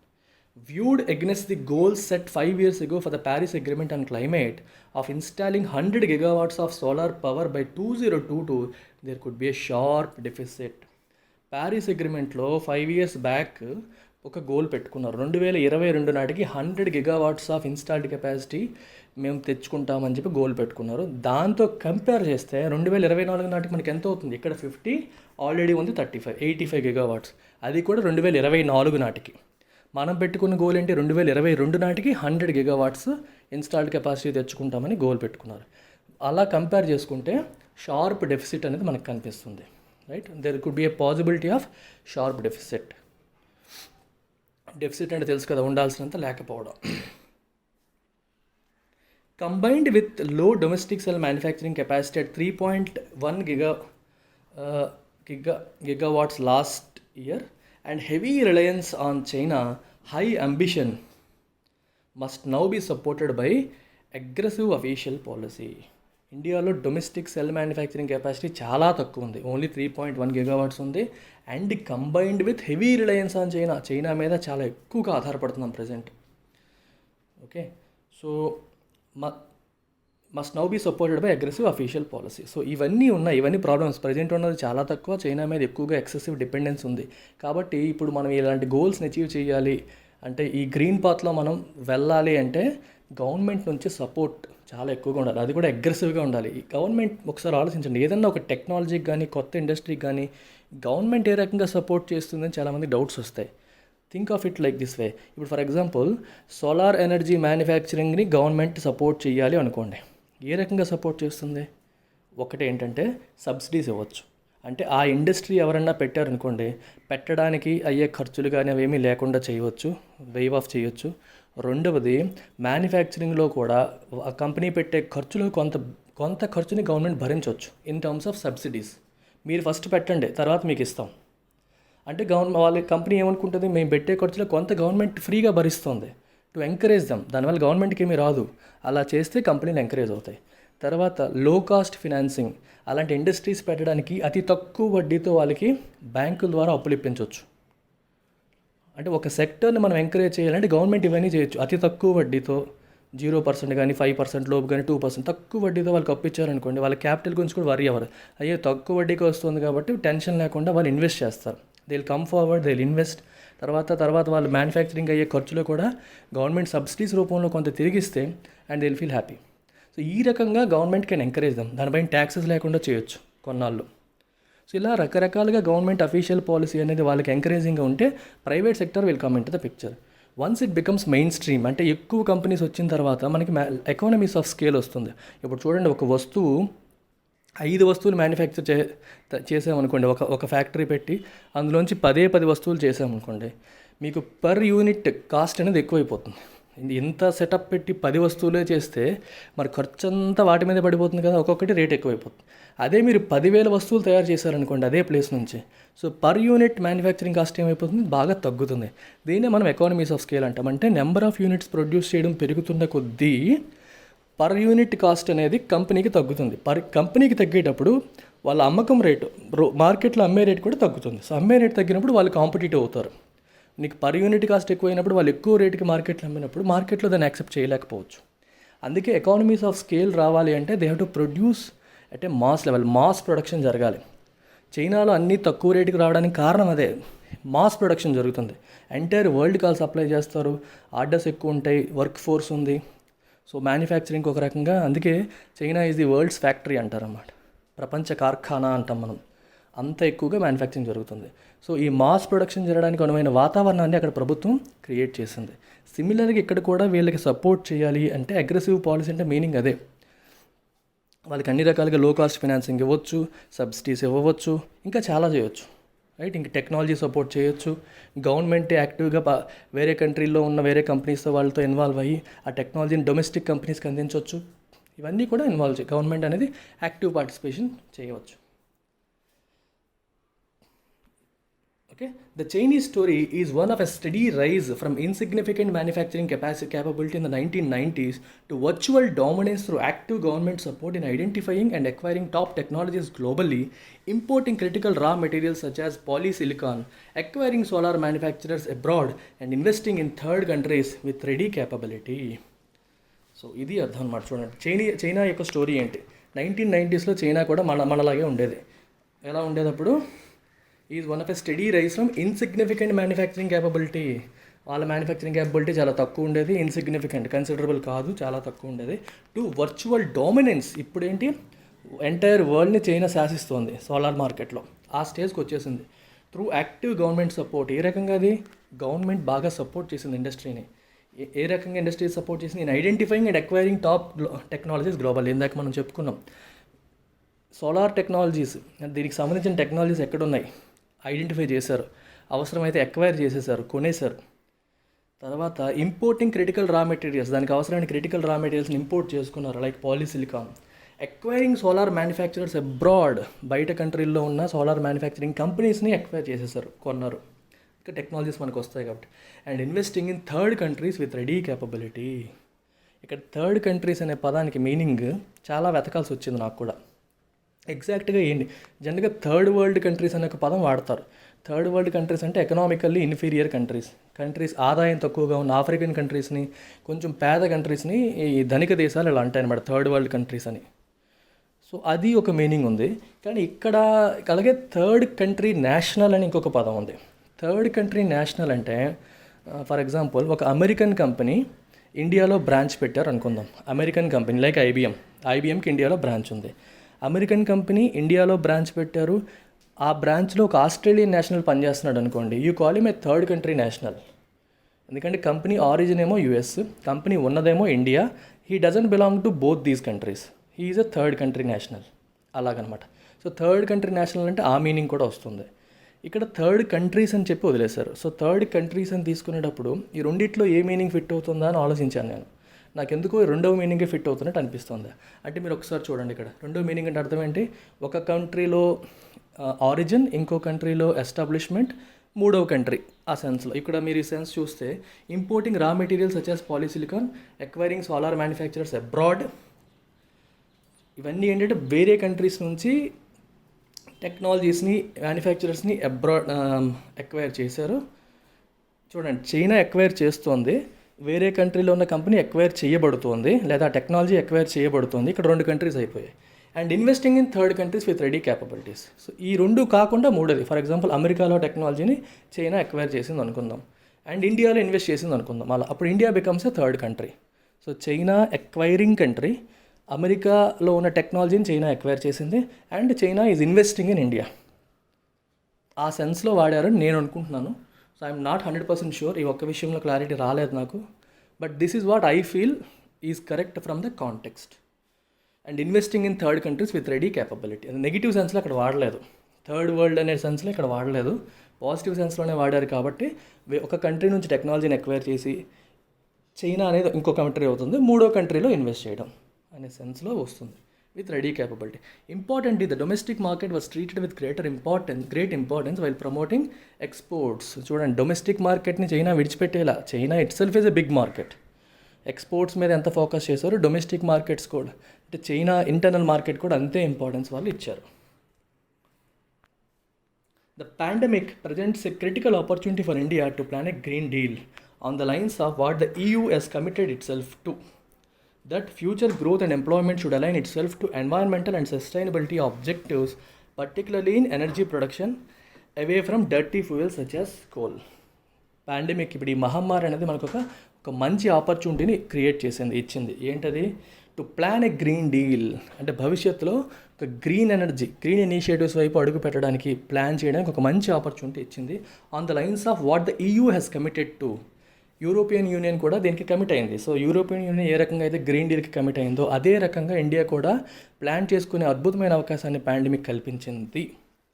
Viewed against the goals set 5 years ago for the Paris Agreement on Climate of installing 100 gigawatts of solar power by 2022, there could be a sharp deficit. Paris Agreementలో 5 years back ఒక goal పెట్టుకున్నారు, 2022 నాటికి 100 gigawatts of installed capacity మేము తెచ్చుకుంటామని చెప్పి goal పెట్టుకున్నారు. దాంతో compare చేస్తే 2024 నాటికి మనకి ఎంత అవుతుంది, ఇక్కడ 50 ఆల్రెడీ ఉంది, 85 gigawatts, అది కూడా 2024 నాటికి. మనం పెట్టుకున్న గోల్ ఏంటి, 2022 నాటికి 100 gigawatts ఇన్స్టాల్డ్ కెపాసిటీ తెచ్చుకుంటామని గోల్ పెట్టుకున్నారు. అలా కంపేర్ చేసుకుంటే షార్ప్ డెఫిసిట్ అనేది మనకు కనిపిస్తుంది, right? There could be a possibility of sharp deficit. Deficit అంటే తెలుసు కదా, ఉండాల్సినంత లేకపోవడం. కంబైన్డ్ విత్ లో domestic cell manufacturing capacity at 3.1 gigawatts last year and heavy reliance on China, high ambition must now be supported by aggressive official policy. ఇండియాలో domestic cell manufacturing capacity చాలా తక్కువ ఉంది, only 3.1 gigawatts ఉంది. And combined with heavy reliance on China మీద చాలా ఎక్కువగా ఆధారపడుతున్నాం present. Okay, so must now be supported by aggressive official policy. So ఇవన్నీ ప్రాబ్లమ్స్. ప్రజెంట్ ఉన్నది చాలా తక్కువ, చైనా మీద ఎక్కువగా ఎక్సెసివ్ డిపెండెన్స్ ఉంది. కాబట్టి ఇప్పుడు మనం ఇలాంటి గోల్స్ని అచీవ్ చేయాలి అంటే, ఈ గ్రీన్ పాత్లో మనం వెళ్ళాలి అంటే గవర్నమెంట్ నుంచి సపోర్ట్ చాలా ఎక్కువగా ఉండాలి, అది కూడా అగ్రెసివ్గా ఉండాలి. ఈ గవర్నమెంట్ ఒకసారి ఆలోచించండి, ఏదన్నా ఒక టెక్నాలజీకి కానీ కొత్త ఇండస్ట్రీకి కానీ గవర్నమెంట్ ఏ రకంగా సపోర్ట్ చేస్తుందని చాలామంది డౌట్స్ వస్తాయి. Think of it like this way. ఇప్పుడు ఫర్ ఎగ్జాంపుల్ సోలార్ ఎనర్జీ మ్యానుఫ్యాక్చరింగ్ని గవర్నమెంట్ సపోర్ట్ చేయాలి అనుకోండి, ఏ రకంగా సపోర్ట్ చేస్తుంది? ఒకటి ఏంటంటే సబ్సిడీస్ ఇవ్వచ్చు. అంటే ఆ ఇండస్ట్రీ ఎవరన్నా పెట్టారనుకోండి, పెట్టడానికి అయ్యే ఖర్చులు కానీ అవేమీ లేకుండా చేయవచ్చు, వేవ్ ఆఫ్ చేయొచ్చు. రెండవది మ్యానుఫ్యాక్చరింగ్లో కూడా ఆ కంపెనీ పెట్టే ఖర్చులో కొంత ఖర్చుని గవర్నమెంట్ భరించవచ్చు ఇన్ టర్మ్స్ ఆఫ్ సబ్సిడీస్. మీరు ఫస్ట్ పెట్టండి, తర్వాత మీకు ఇస్తాం అంటే వాళ్ళ కంపెనీ ఏమనుకుంటుంది, మేము పెట్టే ఖర్చులో కొంత గవర్నమెంట్ ఫ్రీగా భరిస్తుంది టు ఎంకరేజ్ దమ్. దానివల్ల గవర్నమెంట్కి ఏమీ రాదు, అలా చేస్తే కంపెనీలు ఎంకరేజ్ అవుతాయి. తర్వాత లో కాస్ట్ ఫినాన్సింగ్, అలాంటి ఇండస్ట్రీస్ పెట్టడానికి అతి తక్కువ వడ్డీతో వాళ్ళకి బ్యాంకుల ద్వారా అప్పులు ఇప్పించవచ్చు. అంటే ఒక సెక్టర్ని మనం ఎంకరేజ్ చేయాలంటే గవర్నమెంట్ ఇవన్నీ చేయొచ్చు, అతి తక్కువ వడ్డీతో 0% కానీ 5% లోపు కానీ 2% తక్కువ వడ్డీతో వాళ్ళకి అప్పిచ్చారనుకోండి, వాళ్ళ క్యాపిటల్ గురించి కూడా వరీ అవ్వరు. అయ్యో తక్కువ వడ్డీకి వస్తుంది కాబట్టి టెన్షన్ లేకుండా వాళ్ళు ఇన్వెస్ట్ చేస్తారు. They will come forward, they will invest. తర్వాత వాళ్ళు మ్యానుఫ్యాక్చరింగ్ అయ్యే ఖర్చులో కూడా గవర్నమెంట్ సబ్సిడీస్ రూపంలో కొంత తిరిగిస్తే and they will feel happy. So ఈ రకంగా గవర్నమెంట్ కెన్ ఎంకరేజ్ దమ్. దానిపైన ట్యాక్సెస్ లేకుండా చేయొచ్చు కొన్నాళ్ళు. సో ఇలా రకరకాలుగా గవర్నమెంట్ అఫీషియల్ పాలసీ అనేది వాళ్ళకి ఎంకరేజింగ్గా ఉంటే private sector will come in to the picture. Once it becomes main stream, అంటే ఎక్కువ కంపెనీస్ వచ్చిన తర్వాత మనకి ఎకానమీస్ ఆఫ్ స్కేల్ వస్తుంది. ఇప్పుడు చూడండి, ఒక వస్తువు 5 వస్తువులు మ్యానుఫ్యాక్చర్ చేసామనుకోండి, ఒక ఫ్యాక్టరీ పెట్టి అందులోంచి 10 వస్తువులు చేసామనుకోండి, మీకు పర్ యూనిట్ కాస్ట్ అనేది ఎక్కువైపోతుంది. ఇంత సెటప్ పెట్టి 10 వస్తువులే చేస్తే మరి ఖర్చు అంతా వాటి మీద పడిపోతుంది కదా, ఒక్కొక్కటి రేట్ ఎక్కువైపోతుంది. అదే మీరు 10,000 వస్తువులు తయారు చేశారనుకోండి అదే ప్లేస్ నుంచి, so per unit manufacturing cost ఏమైపోతుంది, బాగా తగ్గుతుంది. దీన్నే మనం ఎకానమీస్ ఆఫ్ స్కేల్ అంటాం. అంటే నెంబర్ ఆఫ్ యూనిట్స్ ప్రొడ్యూస్ చేయడం పెరుగుతున్న కొద్దీ పర్ యూనిట్ కాస్ట్ అనేది కంపెనీకి తగ్గుతుంది. కంపెనీకి తగ్గేటప్పుడు వాళ్ళ అమ్మకం రేటు, మార్కెట్లో అమ్మే రేటు కూడా తగ్గుతుంది. సో అమ్మే రేటు తగ్గినప్పుడు వాళ్ళు కాంపిటీటివ్ అవుతారు. నీకు పర్ యూనిట్ కాస్ట్ ఎక్కువైనప్పుడు వాళ్ళు ఎక్కువ రేటుకి మార్కెట్లో అమ్మినప్పుడు మార్కెట్లో దాన్ని యాక్సెప్ట్ చేయలేకపోవచ్చు. అందుకే ఎకానమీస్ ఆఫ్ స్కేల్ రావాలి అంటే they have to produce at a mass level, mass production జరగాలి. చైనాలో అన్నీ తక్కువ రేటుకి రావడానికి కారణం అదే, మాస్ ప్రొడక్షన్ జరుగుతుంది. ఎంటైర్ వరల్డ్ కాల్ సప్లై చేస్తారు, ఆర్డర్స్ ఎక్కువ ఉంటాయి, వర్క్ ఫోర్స్ ఉంది. సో మ్యానుఫ్యాక్చరింగ్ ఒక రకంగా, అందుకే China is the world's factory అంటారన్నమాట. ప్రపంచ కార్ఖానా అంటాం మనం, అంత ఎక్కువగా మ్యానుఫ్యాక్చరింగ్ జరుగుతుంది. సో ఈ మాస్ ప్రొడక్షన్ జరగడానికి అనువైన వాతావరణాన్ని అక్కడ ప్రభుత్వం క్రియేట్ చేసింది. సిమిలర్గా ఇక్కడ కూడా వీళ్ళకి సపోర్ట్ చేయాలి అంటే అగ్రెసివ్ పాలసీ అంటే మీనింగ్ అదే. వాళ్ళకి అన్ని రకాలుగా లో కాస్ట్ ఫైనాన్సింగ్ ఇవ్వచ్చు, సబ్సిడీస్ ఇవ్వవచ్చు, ఇంకా చాలా చేయొచ్చు, రైట్. ఇంక టెక్నాలజీ సపోర్ట్ చేయొచ్చు. గవర్నమెంట్ యాక్టివ్గా వేరే కంట్రీల్లో ఉన్న వేరే కంపెనీస్తో వాళ్ళతో ఇన్వాల్వ్ అయ్యి ఆ టెక్నాలజీని డొమెస్టిక్ కంపెనీస్కి అందించవచ్చు. ఇవన్నీ కూడా గవర్నమెంట్ అనేది యాక్టివ్ పార్టిసిపేషన్ చేయవచ్చు. Okay, the Chinese story is one of a steady rise from insignificant manufacturing capability in the 1990s to virtual dominance through active government support in identifying and acquiring top technologies globally, importing critical raw materials such as polysilicon, acquiring solar manufacturers abroad, and investing in third countries with ready capability. So ఇది అర్థం అన్నమాట. చూడండి, China యొక్క story ఏంటి. 1990sలో China కూడా మనలాగే ఉండేది. ఎలా ఉండేటప్పుడు is one of a steady rise from insignificant manufacturing capability. వాళ్ళ మ్యానుఫ్యాక్చరింగ్ క్యాపబిలిటీ చాలా తక్కువ ఉండేది, ఇన్సిగ్నిఫికెంట్, కన్సిడరబుల్ కాదు, చాలా తక్కువ ఉండేది. టు వర్చువల్ డామినెన్స్, ఇప్పుడేంటి ఎంటైర్ వరల్డ్ని చైనా శాసిస్తోంది సోలార్ మార్కెట్లో, ఆ స్టేజ్కి వచ్చేసింది. Through active government support. ఏ రకంగా అది గవర్నమెంట్ బాగా సపోర్ట్ చేసింది ఇండస్ట్రీని. ఏ రకంగా ఇండస్ట్రీ సపోర్ట్ చేసింది, in identifying and acquiring top technologies global. ఇందాక మనం చెప్పుకున్నాం సోలార్ టెక్నాలజీస్, దీనికి సంబంధించిన టెక్నాలజీస్ ఎక్కడున్నాయి ఐడెంటిఫై చేశారు, అవసరమైతే ఎక్వైర్ చేసేసారు, కొనేశారు. తర్వాత ఇంపోర్టింగ్ క్రిటికల్ రా మెటీరియల్స్, దానికి అవసరమైన క్రిటికల్ రా మెటీరియల్స్ని ఇంపోర్ట్ చేసుకున్నారు, like polysilicon. Acquiring solar manufacturers abroad, బయట కంట్రీల్లో ఉన్న సోలార్ మ్యానుఫ్యాక్చరింగ్ కంపెనీస్ని ఎక్వైర్ చేసేసారు, కొన్నారు. ఇంకా టెక్నాలజీస్ మనకు వస్తాయి కాబట్టి. And investing in third countries with ready capability. ఇక్కడ థర్డ్ కంట్రీస్ అనే పదానికి మీనింగ్ చాలా వెతకాల్సి వచ్చింది నాకు కూడా. ఎగ్జాక్ట్గా ఏంటి, జనరల్గా థర్డ్ వరల్డ్ కంట్రీస్ అనే ఒక పదం వాడతారు. థర్డ్ వరల్డ్ కంట్రీస్ అంటే ఎకనామికల్లీ ఇన్ఫీరియర్ కంట్రీస్, ఆదాయం తక్కువగా ఉన్న ఆఫ్రికన్ కంట్రీస్ని, కొంచెం పేద కంట్రీస్ని ఈ ధనిక దేశాలు ఇలా అంటాయి అన్నమాట థర్డ్ వరల్డ్ కంట్రీస్ అని. సో అది ఒక మీనింగ్ ఉంది. కానీ ఇక్కడ అలాగే థర్డ్ కంట్రీ నేషనల్ అని ఇంకొక పదం ఉంది. థర్డ్ కంట్రీ నేషనల్ అంటే ఫర్ ఎగ్జాంపుల్ ఒక అమెరికన్ కంపెనీ ఇండియాలో బ్రాంచ్ పెట్టారు అనుకుందాం. అమెరికన్ కంపెనీ లైక్ ఐబిఎంకి ఇండియాలో బ్రాంచ్ ఉంది. అమెరికన్ కంపెనీ ఇండియాలో బ్రాంచ్ పెట్టారు, ఆ బ్రాంచ్లో ఒక ఆస్ట్రేలియన్ నేషనల్ పనిచేస్తున్నాడు అనుకోండి, you call him a third country national. ఎందుకంటే కంపెనీ ఆరిజిన్ ఏమో యుఎస్, కంపెనీ ఉన్నదేమో India. He doesn't belong to both these countries, he is a third country national, అలాగనమాట. సో థర్డ్ కంట్రీ నేషనల్ అంటే ఆ meaning కూడా వస్తుంది. ఇక్కడ థర్డ్ కంట్రీస్ అని చెప్పి వదిలేశారు. సో థర్డ్ కంట్రీస్ అని తీసుకునేటప్పుడు ఈ రెండిట్లో ఏ మీనింగ్ ఫిట్ అవుతుందా అని ఆలోచించాను నేను. నాకెందుకో రెండవ మీనింగే ఫిట్ అవుతున్నట్టు అనిపిస్తుంది. అంటే మీరు ఒకసారి చూడండి, ఇక్కడ రెండవ మీనింగ్ అంటే అర్థం ఏంటి, ఒక కంట్రీలో ఆరిజిన్, ఇంకో కంట్రీలో ఎస్టాబ్లిష్మెంట్, మూడవ కంట్రీ ఆ సెన్స్లో. ఇక్కడ మీరు ఈ సెన్స్ చూస్తే ఇంపోర్టింగ్ రా materials such as polysilicon, acquiring solar manufacturers abroad, ఇవన్నీ ఏంటంటే వేరే కంట్రీస్ నుంచి టెక్నాలజీస్ని, మ్యానుఫ్యాక్చరర్స్ని అబ్రాడ్ ఎక్వైర్ చేశారు. చూడండి, చైనా ఎక్వైర్ చేస్తోంది, వేరే కంట్రీలో ఉన్న కంపెనీ ఎక్వైర్ చేయబడుతోంది, లేదా టెక్నాలజీ ఎక్వైర్ చేయబడుతుంది. ఇక్కడ 2 కంట్రీస్ అయిపోయాయి. And investing in third countries with ready capabilities. So ఈ 2 కాకుండా మూడోది, ఫర్ ఎగ్జాంపుల్ అమెరికాలో టెక్నాలజీని చైనా ఎక్వైర్ చేసింది అనుకుందాం, అండ్ ఇండియాలో ఇన్వెస్ట్ చేసింది అనుకుందాం. అలా అప్పుడు India becomes a third country. So China acquiring country, అమెరికాలో ఉన్న టెక్నాలజీని చైనా ఎక్వైర్ చేసింది, and China is investing in India. ఆ సెన్స్లో వాడారని నేను అనుకుంటున్నాను. సో ఐఎమ్ నాట్ 100% షూర్, ఈ ఒక్క విషయంలో క్లారిటీ రాలేదు నాకు. But this is what I feel is correct from the context. And investing in third countries with ready capability, negative సెన్స్లో అక్కడ వాడలేదు, థర్డ్ వరల్డ్ అనే సెన్స్లో ఇక్కడ వాడలేదు, పాజిటివ్ సెన్స్లోనే వాడారు. కాబట్టి ఒక కంట్రీ నుంచి టెక్నాలజీని ఎక్వైర్ చేసి చైనా అనేది ఇంకో కంట్రీ అవుతుంది, మూడో కంట్రీలో ఇన్వెస్ట్ చేయడం అనే సెన్స్లో వస్తుంది with ready capability. Importantly, the domestic market was treated with great importance while promoting exports. చూడండి, డొమెస్టిక్ మార్కెట్ని చైనా విడిచిపెట్టేలా, China itself is a big market. Exports మీద ఎంత ఫోకస్ చేశారో డొమెస్టిక్ మార్కెట్స్ కూడా, అంటే చైనా ఇంటర్నల్ మార్కెట్ కూడా అంతే ఇంపార్టెన్స్ వాళ్ళు ఇచ్చారు. The pandemic presents a critical opportunity for India to plan a green deal on the lines of what the EU has committed itself to. That future growth and employment should align itself to environmental and sustainability objectives, particularly in energy production, away from dirty fuels such as coal. Pandemic, ఇప్పుడు ఈ మహమ్మారి అనేది మనకు ఒక మంచి ఆపర్చునిటీని create చేసింది, ఇచ్చింది. ఏంటది? To plan a green deal, అంటే భవిష్యత్తులో ఒక గ్రీన్ ఎనర్జీ, గ్రీన్ ఇనిషియేటివ్స్ వైపు అడుగు పెట్టడానికి ప్లాన్ చేయడానికి ఒక మంచి ఆపర్చునిటీ ఇచ్చింది. On the lines of what the EU has committed to. European union కూడా దీనికి కమిట్ అయింది. సో యూరోపియన్ యూనియన్ ఏ రకంగా అయితే గ్రీన్ డీల్కి కమిట్ అయిందో అదే రకంగా ఇండియా కూడా ప్లాన్ చేసుకునే అద్భుతమైన అవకాశాన్ని పాండమిక్ కల్పించింది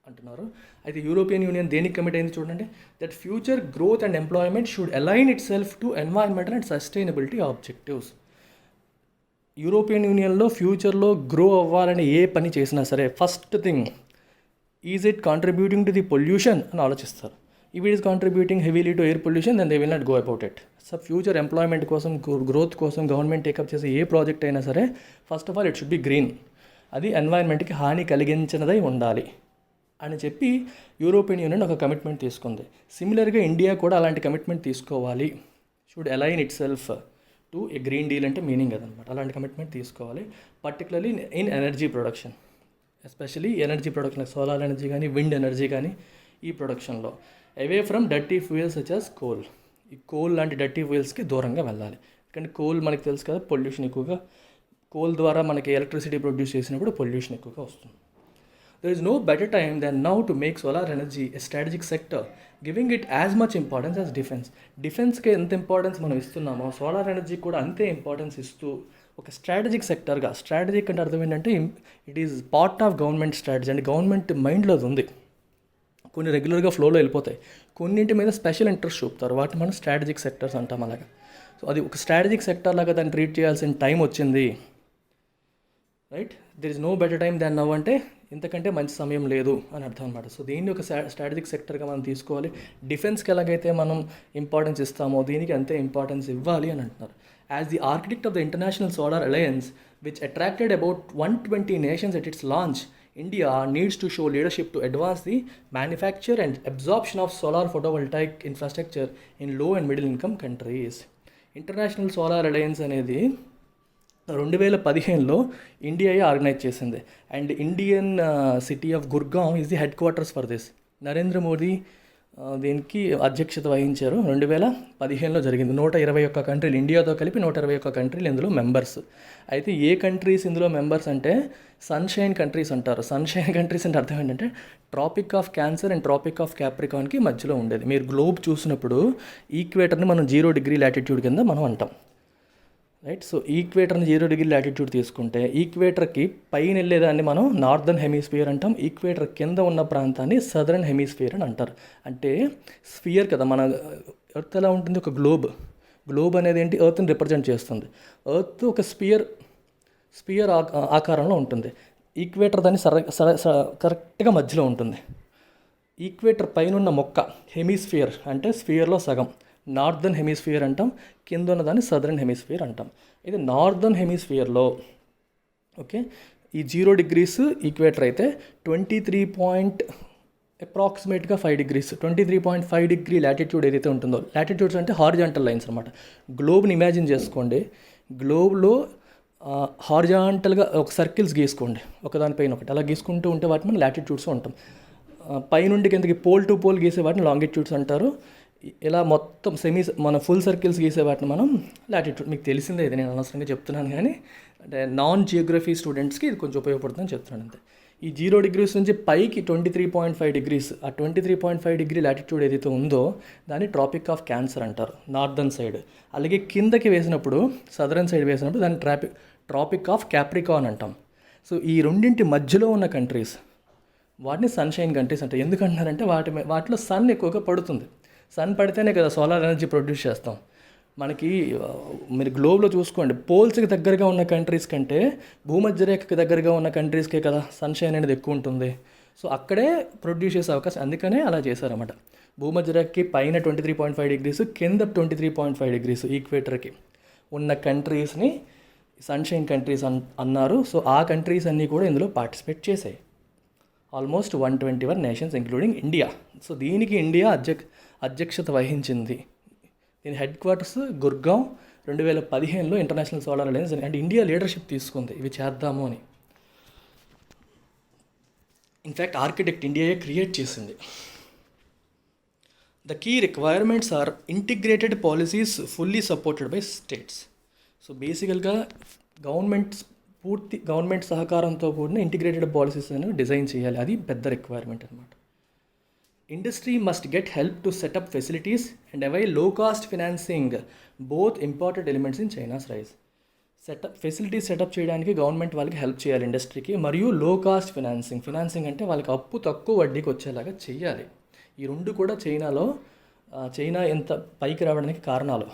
అంటున్నారు. అయితే యూరోపియన్ యూనియన్ దేనికి కమిట్ అయింది చూడండి, that future growth and employment should align itself to environmental and sustainability objectives. European యూనియన్లో ఫ్యూచర్లో గ్రో అవ్వాలని ఏ పని చేసినా సరే first thing, is it contributing to the pollution అని ఆలోచిస్తారు. if it is contributing heavily to air pollution, then they will not go about it. So future employment కోసం, growth కోసం గవర్నమెంట్ టేకప్ చేసే ఏ ప్రాజెక్ట్ అయినా సరే first of all it should be green, అది ఎన్వైరన్మెంట్కి హాని కలిగించినదై ఉండాలి అని చెప్పి యూరోపియన్ యూనియన్ ఒక కమిట్మెంట్ తీసుకుంది. సిమిలర్గా ఇండియా కూడా అలాంటి కమిట్మెంట్ తీసుకోవాలి. Should align itself to a green deal అంటే మీనింగ్ అదనమాట. అలాంటి కమిట్మెంట్ తీసుకోవాలి, particularly in energy production, especially energy production, solar energy కానీ విండ్ ఎనర్జీ కానీ ఈ ప్రొడక్షన్లో away from dirty fuels such as coal. ఈ కోల్ లాంటి డర్టీ ఫ్యూయల్స్కి దూరంగా వెళ్ళాలి. ఎందుకంటే కోల్ మనకి తెలుసు కదా, పొల్యూషన్ ఎక్కువగా, కోల్ ద్వారా మనకి ఎలక్ట్రిసిటీ ప్రొడ్యూస్ చేసినప్పుడు పొల్యూషన్ ఎక్కువగా వస్తుంది. There is no better time than now to make solar energy a strategic sector, giving it as much importance as defense. డిఫెన్స్కి ఎంత ఇంపార్టెన్స్ మనం ఇస్తున్నామో సోలార్ ఎనర్జీ కూడా అంతే ఇంపార్టెన్స్ ఇస్తూ ఒక స్ట్రాటజిక్ సెక్టర్గా, స్ట్రాటజిక్ అంటే అర్థం ఏంటంటే it is part of government strategy, అంటే గవర్నమెంట్ మైండ్లో అది ఉంది. కొన్ని రెగ్యులర్గా ఫ్లోలో వెళ్ళిపోతాయి, కొన్నింటి మీద స్పెషల్ ఇంట్రెస్ట్ చూపుతారు, వాటిని మనం స్ట్రాటజిక్ సెక్టర్స్ అంటాం అలాగా. సో అది ఒక స్ట్రాటజిక్ సెక్టర్ లాగా దాన్ని ట్రీట్ చేయాల్సిన టైం వచ్చింది, right. There is no better time than now అంటే ఇంతకంటే మంచి సమయం లేదు అని అర్థం అనమాట. సో దీన్ని ఒక స్ట్రాటజిక్ సెక్టర్గా మనం తీసుకోవాలి. డిఫెన్స్కి ఎలాగైతే మనం ఇంపార్టెన్స్ ఇస్తామో దీనికి అంతే ఇంపార్టెన్స్ ఇవ్వాలి అని అంటున్నారు. As the architect of the international solar alliance which attracted about 120 nations at its launch, India needs to show leadership to advance the manufacture and absorption of solar photovoltaic infrastructure in low and middle income countries. International solar alliance అనేది 2015లో ఇండియాయే organise చేసింది. And Indian city of Gurgaon is the head quarters for this. Narendra Modi దీనికి అధ్యక్షత వహించారు. 2015లో జరిగింది. 121 కంట్రీలు, ఇండియాతో కలిపి 121 కంట్రీలు ఇందులో members. అయితే ఏ కంట్రీస్ ఇందులో మెంబర్స్ అంటే సన్షైన్ కంట్రీస్ అంటారు. సన్షైన్ కంట్రీస్ అంటే అర్థం ఏంటంటే tropic of cancer and tropic of క్యాప్రికాన్కి మధ్యలో ఉండేది. మీరు గ్లోబ్ చూసినప్పుడు ఈక్వేటర్ని మనం 0 degree లాటిట్యూడ్ కింద మనం అంటాం, రైట్. సో ఈక్వేటర్ని 0 degree లాటిట్యూడ్ తీసుకుంటే ఈక్వేటర్కి పైన వెళ్ళేదాన్ని మనం నార్దర్న్ హెమిస్ఫియర్ అంటాం, ఈక్వేటర్ కింద ఉన్న ప్రాంతాన్ని సదరన్ హెమిస్ఫియర్ అని అంటారు. అంటే స్ఫియర్ కదా, మన ఎర్త్ ఎలా ఉంటుంది, ఒక గ్లోబ్ అనేది ఏంటి, ఎర్త్ని రిప్రజెంట్ చేస్తుంది. ఎర్త్ ఒక స్పియర్ ఆకారంలో ఉంటుంది. ఈక్వేటర్ దాన్ని కరెక్ట్గా మధ్యలో ఉంటుంది. ఈక్వేటర్ పైన ఉన్న మొక్క హెమిస్ఫియర్ అంటే స్ఫియర్లో సగం నార్దర్న్ హెమిస్ఫియర్ అంటాం, కింద ఉన్నదాన్ని సదరన్ హెమిస్ఫియర్ అంటాం. ఇది నార్దర్న్ హెమిస్ఫియర్లో ఓకే ఈ 0 degrees ఈక్వేటర్ అయితే 23 అప్రాక్సిమేట్గా 5 degrees 23.5 degree లాటిట్యూడ్ ఏదైతే ఉంటుందో, లాటిట్యూడ్స్ అంటే హారిజాంటల్ లైన్స్ అనమాట. గ్లోబ్ని ఇమాజిన్ చేసుకోండి. గ్లోబ్లో హారిజాంటల్గా ఒక సర్కిల్స్ గీసుకోండి, ఒకదానిపైన ఒకటి అలా గీసుకుంటూ ఉంటే వాటిని మనం లాటిట్యూడ్స్ ఉంటాం. పైనుండి కిందకి పోల్ టు పోల్ గీసే వాటిని లాంగిట్యూడ్స్ అంటారు. ఇలా మొత్తం మన ఫుల్ సర్కిల్స్ గీసే వాటిని మనం లాటిట్యూడ్. మీకు తెలిసిందే, ఇది నేను అనవసరంగా చెప్తున్నాను, కానీ అంటే నాన్ జియోగ్రఫీ స్టూడెంట్స్కి ఇది కొంచెం ఉపయోగపడుతుందని చెప్తున్నాను అంతే. ఈ 0 degrees నుంచి పైకి 23.5 degrees, ఆ 23.5 degree లాటిట్యూడ్ ఏదైతే ఉందో దాన్ని ట్రాపిక్ ఆఫ్ క్యాన్సర్ అంటారు, నార్దర్న్ సైడ్. అలాగే కిందకి వేసినప్పుడు, సదరన్ సైడ్ వేసినప్పుడు దాన్ని ట్రాపిక్ ఆఫ్ క్యాప్రికాన్ అంటాం. సో ఈ రెండింటి మధ్యలో ఉన్న కంట్రీస్, వాటిని సన్షైన్ కంట్రీస్ అంటారు. ఎందుకంటున్నారంటే వాటిలో సన్ ఎక్కువగా పడుతుంది. సన్ పడితేనే కదా సోలార్ ఎనర్జీ ప్రొడ్యూస్ చేస్తాం. మనకి మీరు గ్లోబ్లో చూసుకోండి, పోల్స్కి దగ్గరగా ఉన్న కంట్రీస్ కంటే భూమధ్యరేఖకి దగ్గరగా ఉన్న కంట్రీస్కే కదా సన్షైన్ అనేది ఎక్కువ ఉంటుంది. సో అక్కడే ప్రొడ్యూస్ చేసే అవకాశం, అందుకనే అలా చేశారన్నమాట. భూమధ్యరేఖకి పైన 23.5 degrees, కింద 23.5 degrees ఈక్వేటర్కి ఉన్న కంట్రీస్ని సన్షైన్ కంట్రీస్ అన్నారు. సో ఆ కంట్రీస్ అన్నీ కూడా ఇందులో పార్టిసిపేట్ చేశాయి. Almost 121 nations including India. So దీనికి ఇండియా అధ్యక్షత వహించింది. దీని హెడ్ క్వార్టర్స్ గుర్గావ్. 2015లో ఇంటర్నేషనల్ సోలార్ అలయన్స్ అంటే ఇండియా లీడర్షిప్ తీసుకుంది ఇవి చేద్దాము అని. ఇన్ఫ్యాక్ట్ ఆర్కిటెక్ట్ ఇండియాయే క్రియేట్ చేసింది. The key requirements are integrated policies fully supported by states. So బేసికల్గా గవర్నమెంట్ సహకారంతో కూడిన ఇంటిగ్రేటెడ్ పాలసీస్ అనేవి డిజైన్ చేయాలి. అది పెద్ద రిక్వైర్మెంట్ అనమాట. Industry must get help to set up facilities and avail low cost financing both important elements in China's rise. Facilities setup చేయడానికి government వాళ్ళకి హెల్ప్ చేయాలి ఇండస్ట్రీకి, మరియు లో కాస్ట్ ఫినాన్సింగ్ అంటే వాళ్ళకి అప్పు తక్కువ వడ్డీకి వచ్చేలాగా చేయాలి. ఈ రెండు కూడా చైనా ఎంత పైకి రావడానికి కారణాలు.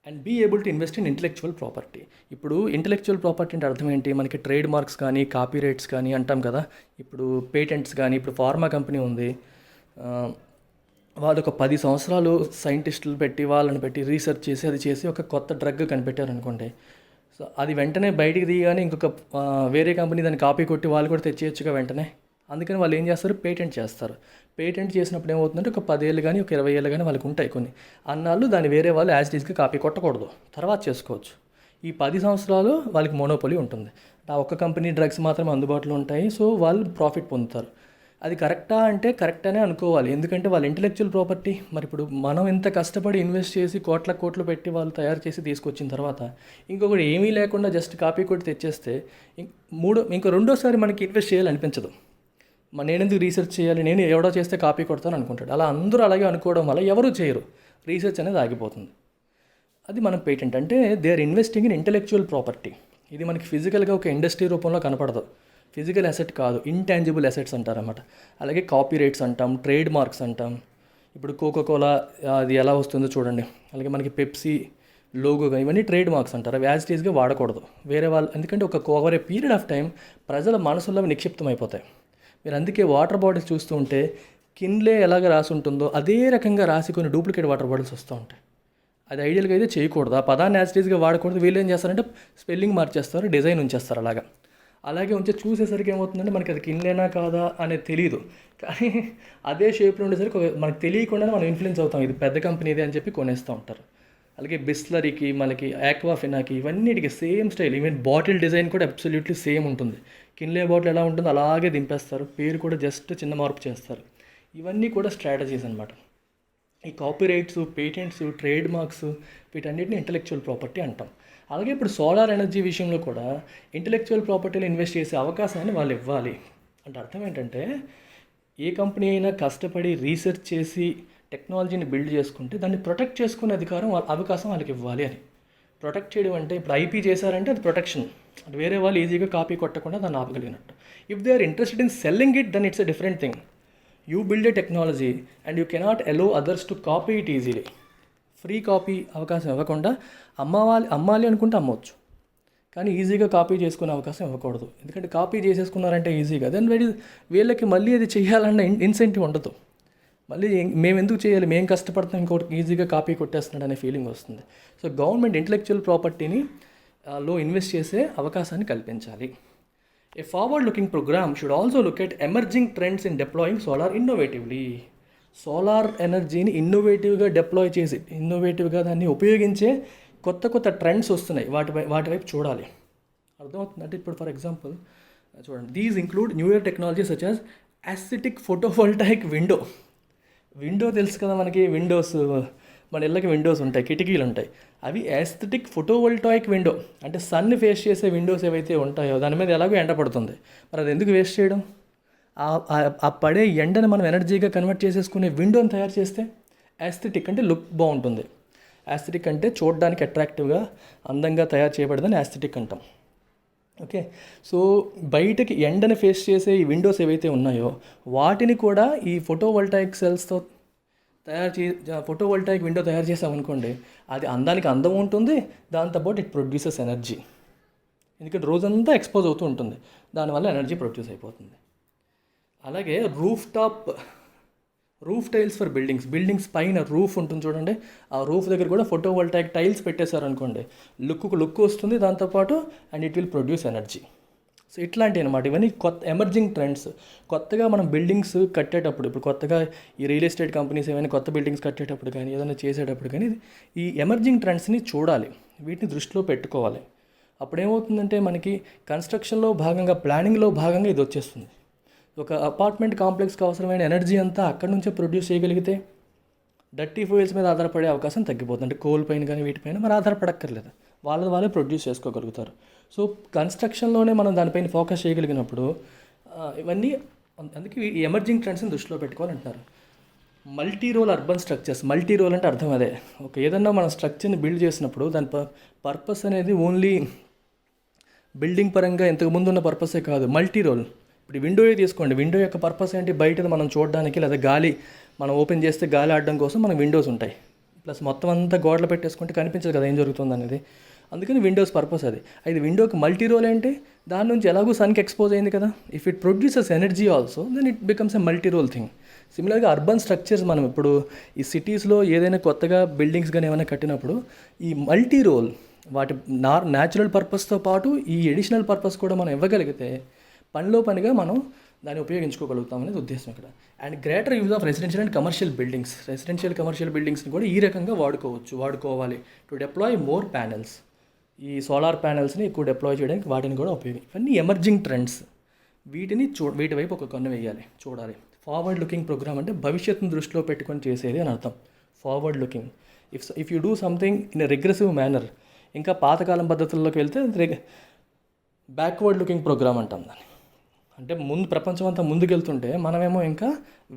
And be able to invest in intellectual property. ఇప్పుడు ఇంటలెక్చువల్ ప్రాపర్టీ అంటే అర్థం ఏంటి? మనకి ట్రేడ్ మార్క్స్ కానీ, కాపీ రైట్స్ కానీ అంటాం కదా. ఇప్పుడు పేటెంట్స్ కానీ, ఇప్పుడు ఫార్మా కంపెనీ ఉంది, వాళ్ళు ఒక 10 సంవత్సరాలు సైంటిస్టులు పెట్టి వాళ్ళని పెట్టి రీసెర్చ్ చేసి అది చేసి ఒక కొత్త డ్రగ్ కనిపెట్టారు అనుకోండి. సో అది వెంటనే బయటికి తీయగానే ఇంకొక వేరే కంపెనీ దాన్ని కాపీ కొట్టి వాళ్ళు కూడా తెచ్చేయచ్చుగా వెంటనే. అందుకని వాళ్ళు ఏం చేస్తారు? పేటెంట్ చేస్తారు. పేటెంట్ చేసినప్పుడు ఏమవుతుందంటే ఒక 10 ఏళ్ళు కానీ, ఒక 20 ఏళ్ళు కానీ వాళ్ళకి ఉంటాయి కొన్ని అన్నాళ్ళు. దాన్ని వేరే వాళ్ళు యాజ్ డీస్గా కాపీ కొట్టకూడదు, తర్వాత చేసుకోవచ్చు. ఈ 10 సంవత్సరాలు వాళ్ళకి మోనోపోలీ ఉంటుంది. ఆ ఒక్క కంపెనీ డ్రగ్స్ మాత్రమే అందుబాటులో ఉంటాయి. సో వాళ్ళు ప్రాఫిట్ పొందుతారు. అది కరెక్టా అంటే కరెక్ట్ అనే అనుకోవాలి, ఎందుకంటే వాళ్ళ ఇంటలెక్చువల్ ప్రాపర్టీ. మరి ఇప్పుడు మనం ఇంత కష్టపడి ఇన్వెస్ట్ చేసి కోట్లు పెట్టి వాళ్ళు తయారు చేసి తీసుకొచ్చిన తర్వాత ఇంకొకటి ఏమీ లేకుండా జస్ట్ కాపీ కొట్టి తెచ్చేస్తే ఇంకో రెండోసారి మనకి ఇన్వెస్ట్ చేయాలనిపించదు. నేనెందుకు రీసెర్చ్ చేయాలి, నేను ఎవడో చేస్తే కాపీ కొడతాను అనుకుంటాడు. అలా అందరూ అలాగే అనుకోవడం వల్ల ఎవరూ చేయరు, రీసెర్చ్ అనేది ఆగిపోతుంది. అది మనం పేటెంట్ అంటే they are investing in intellectual property. ఇది మనకి ఫిజికల్గా ఒక ఇండస్ట్రీ రూపంలో కనపడదు, ఫిజికల్ అసెట్ కాదు, ఇంటాంజిబుల్ అసెట్స్ అంటారన్నమాట. అలాగే కాపీ రైట్స్ అంటాం, ట్రేడ్ మార్క్స్ అంటాం. ఇప్పుడు కోకోకోలా అది ఎలా వస్తుందో చూడండి. అలాగే మనకి పెప్సీ లోగో, ఇవన్నీ ట్రేడ్ మార్క్స్ అంటారు. అవి యాజ్ టీజ్గా వాడకూడదు వేరే వాళ్ళు, ఎందుకంటే over a period of time ప్రజల మనసుల్లో నిక్షిప్తం అయిపోతాయి. మీరు అందుకే వాటర్ బాటిల్స్ చూస్తూ ఉంటే కిన్లే ఎలాగ రాసి ఉంటుందో అదే రకంగా రాసి కొన్ని డూప్లికేట్ వాటర్ బాటిల్స్ వస్తూ ఉంటాయి. అది ఐడియల్గా అయితే చేయకూడదు, ఆ పదాన్ని యాజిటీస్గా వాడకూడదు. వీళ్ళు ఏం చేస్తారంటే స్పెల్లింగ్ మార్చేస్తారు, డిజైన్ ఉంచేస్తారు. అలాగే ఉంచే చూసేసరికి ఏమవుతుందంటే మనకి అది కిన్లేనా కాదా అనేది తెలియదు, కానీ అదే షేప్లో ఉండేసరికి మనకు తెలియకుండానే మనం ఇన్ఫ్లుయెన్స్ అవుతాం, ఇది పెద్ద కంపెనీదే అని చెప్పి కొనేస్తూ ఉంటారు. అలాగే బిస్లరీకి, మనకి ఆక్వాఫినాకి, ఇవన్నిటికి same style. Even bottle design కూడా అబ్సల్యూట్లీ సేమ్ ఉంటుంది. కిన్లే బాటిల్ ఎలా ఉంటుందో అలాగే దింపేస్తారు, పేరు కూడా జస్ట్ చిన్న మార్పు చేస్తారు. ఇవన్నీ కూడా స్ట్రాటజీస్ అనమాట. ఈ copy rights, patents, trade marks, వీటన్నిటిని ఇంటలెక్చువల్ ప్రాపర్టీ అంటాం. అలాగే ఇప్పుడు సోలార్ ఎనర్జీ విషయంలో కూడా ఇంటలెక్చువల్ ప్రాపర్టీలో ఇన్వెస్ట్ చేసే అవకాశాన్ని వాళ్ళు ఇవ్వాలి. అంటే అర్థం ఏంటంటే ఏ కంపెనీ అయినా కష్టపడి రీసెర్చ్ చేసి టెక్నాలజీని బిల్డ్ చేసుకుంటే దాన్ని ప్రొటెక్ట్ చేసుకునే అవకాశం వాళ్ళకి ఇవ్వాలి అని. ప్రొటెక్ట్ చేయడం అంటే ఇప్పుడు ఐపీ చేశారంటే అది ప్రొటెక్షన్, అది వేరే వాళ్ళు ఈజీగా కాపీ కొట్టకుండా దాన్ని ఆపగలిగినట్టు. If they are interested in selling it, then it's a different thing. You build a technology and you cannot allow others to copy it easily. Free copy అవకాశం ఇవ్వకుండా అమ్మాలి అనుకుంటే అమ్మవచ్చు, కానీ ఈజీగా కాపీ చేసుకునే అవకాశం ఇవ్వకూడదు. ఎందుకంటే కాపీ చేసేసుకున్నారంటే ఈజీగా, దెన్ వీళ్ళకి మళ్ళీ అది చేయాలన్న ఇన్సెంటివ్ ఉండదు. మళ్ళీ మేము ఎందుకు చేయాలి, మేము కష్టపడతాం, ఇంకోటి ఈజీగా కాపీ కొట్టేస్తున్నాడు అనే ఫీలింగ్ వస్తుంది. సో గవర్నమెంట్ ఇంటలెక్చువల్ ప్రాపర్టీని లో ఇన్వెస్ట్ చేసే అవకాశాన్ని కల్పించాలి. A forward-looking program should also look at emerging trends in deploying solar innovatively. Solar ఎనర్జీని ఇన్నోవేటివ్గా డిప్లాయ్ చేసి ఇన్నోవేటివ్గా దాన్ని ఉపయోగించే కొత్త కొత్త ట్రెండ్స్ వస్తున్నాయి, వాటి వైపు చూడాలి. అర్థమవుతుంది అంటే ఇప్పుడు ఫర్ ఎగ్జాంపుల్ చూడండి, these include newer technology such as acetic photovoltaic window తెలుసు కదా మనకి. విండోస్, మన ఇళ్ళకి విండోస్ ఉంటాయి, కిటికీలు ఉంటాయి. అవి యాస్థెటిక్ ఫోటోవోల్టాయిక్ విండో అంటే సన్ ఫేస్ చేసే విండోస్ ఏవైతే ఉంటాయో దాని మీద ఎలాగో ఎండ పడుతుంది, మరి అది ఎందుకు వేస్ట్ చేయడం? ఆ పడే ఎండను మనం ఎనర్జీగా కన్వర్ట్ చేసేసుకునే విండోని తయారు చేస్తే యాస్థెటిక్ అంటే లుక్ బాగుంటుంది. యాస్థెటిక్ అంటే చూడడానికి అట్రాక్టివ్గా అందంగా తయారు చేయబడదని యాస్థెటిక్ అంటాం. ఓకే, సో బయటకి ఎండను ఫేస్ చేసే ఈ విండోస్ ఏవైతే ఉన్నాయో వాటిని కూడా ఈ ఫోటోవోల్టాయిక్ సెల్స్తో ఫోటోవోల్టాయిక్ విండో తయారు చేసామనుకోండి, అది అందానికి అందం ఉంటుంది, దాంతోపాటు ఇట్ ప్రొడ్యూసెస్ ఎనర్జీ. ఎందుకంటే రోజంతా ఎక్స్పోజ్ అవుతూ ఉంటుంది, దానివల్ల ఎనర్జీ ప్రొడ్యూస్ అయిపోతుంది. అలాగే రూఫ్ టైల్స్ ఫర్ బిల్డింగ్స్ పైన రూఫ్ ఉంటుంది చూడండి, ఆ రూఫ్ దగ్గర కూడా ఫోటోవోల్టాయిక్ టైల్స్ పెట్టేశారనుకోండి, లుక్ వస్తుంది దాంతోపాటు, and it will produce energy. So ఇట్లాంటివి అనమాట ఇవన్నీ కొత్త ఎమర్జింగ్ ట్రెండ్స్. కొత్తగా మనం బిల్డింగ్స్ కట్టేటప్పుడు, ఇప్పుడు కొత్తగా ఈ రియల్ ఎస్టేట్ కంపెనీస్ ఏమైనా కొత్త బిల్డింగ్స్ కట్టేటప్పుడు కానీ ఏదైనా చేసేటప్పుడు కానీ ఈ ఎమర్జింగ్ ట్రెండ్స్ని చూడాలి, వీటిని దృష్టిలో పెట్టుకోవాలి. అప్పుడేమవుతుందంటే మనకి కన్స్ట్రక్షన్లో భాగంగా, ప్లానింగ్లో భాగంగా ఇది వచ్చేస్తుంది. ఒక అపార్ట్మెంట్కి అవసరమైన ఎనర్జీ అంతా అక్కడి నుంచే ప్రొడ్యూస్ చేయగలిగితే డర్టీ ఫ్యూయల్స్ మీద ఆధారపడే అవకాశం తగ్గిపోతుంది. అంటే కోల్ పైన కానీ వీటిపైన మరి ఆధారపడక్కర్లేదు, వాళ్ళే ప్రొడ్యూస్ చేసుకోగలుగుతారు. సో కన్స్ట్రక్షన్లోనే మనం దానిపైన ఫోకస్ చేయగలిగినప్పుడు ఇవన్నీ, అందుకే ఈ ఎమర్జింగ్ ట్రెండ్స్ని దృష్టిలో పెట్టుకోవాలంటున్నారు. Multi role urban structures. Multi role అంటే అర్థం అదే, ఒక ఏదన్నా మనం స్ట్రక్చర్ని బిల్డ్ చేసినప్పుడు దాని పర్పస్ అనేది ఓన్లీ బిల్డింగ్ పరంగా ఇంతకుముందు ఉన్న పర్పసే కాదు, మల్టీ రోల్. ఇప్పుడు విండోయే తీసుకోండి, విండో యొక్క పర్పస్ ఏంటి? బయట మనం చూడడానికి, లేదా గాలి మనం ఓపెన్ చేస్తే గాలి ఆడడం కోసం మనకు విండోస్ ఉంటాయి. ప్లస్ మొత్తం అంతా గోడలు పెట్టేసుకుంటే కనిపించదు కదా ఏం జరుగుతుంది అనేది, అందుకని విండోస్ పర్పస్ అది. అయితే విండోకి మల్టీ రోల్ ఏంటి? దాని నుంచి ఎలాగో సన్కి ఎక్స్పోజ్ అయింది కదా, if it produces energy also then it becomes a multi role thing. సిమిలర్గా అర్బన్ స్ట్రక్చర్స్, మనం ఇప్పుడు ఈ సిటీస్లో ఏదైనా కొత్తగా బిల్డింగ్స్ కానీ ఏమైనా కట్టినప్పుడు ఈ మల్టీ రోల్ వాటి న్యాచురల్ పర్పస్తో పాటు ఈ ఎడిషనల్ పర్పస్ కూడా మనం ఇవ్వగలిగితే పనిగా మనం దాన్ని ఉపయోగించుకోగలుగుతాం అనేది ఉద్దేశం ఇక్కడ. And greater use of residential and commercial బిల్డింగ్స్ని కూడా ఈ రకంగా వాడుకోవాలి టు డిప్లాయ్ మోర్ ప్యానెల్స్. ఈ సోలార్ ప్యానెల్స్ని ఎక్కువ డిప్లాయ్ చేయడానికి వాటిని కూడా ఇవన్నీ ఎమర్జింగ్ ట్రెండ్స్. వీటి వైపు ఒక కన్ను వేయాలి, చూడాలి. ఫార్వర్డ్ లుకింగ్ ప్రోగ్రామ్ అంటే భవిష్యత్తును దృష్టిలో పెట్టుకొని చేసేది అని అర్థం. Forward looking. If you do something in a regressive manner, ఇంకా పాతకాలం పద్ధతుల్లోకి వెళ్తే బ్యాక్వర్డ్ లుకింగ్ ప్రోగ్రామ్ అంటాం దాన్ని. అంటే ప్రపంచం అంతా ముందుకెళ్తుంటే మనమేమో ఇంకా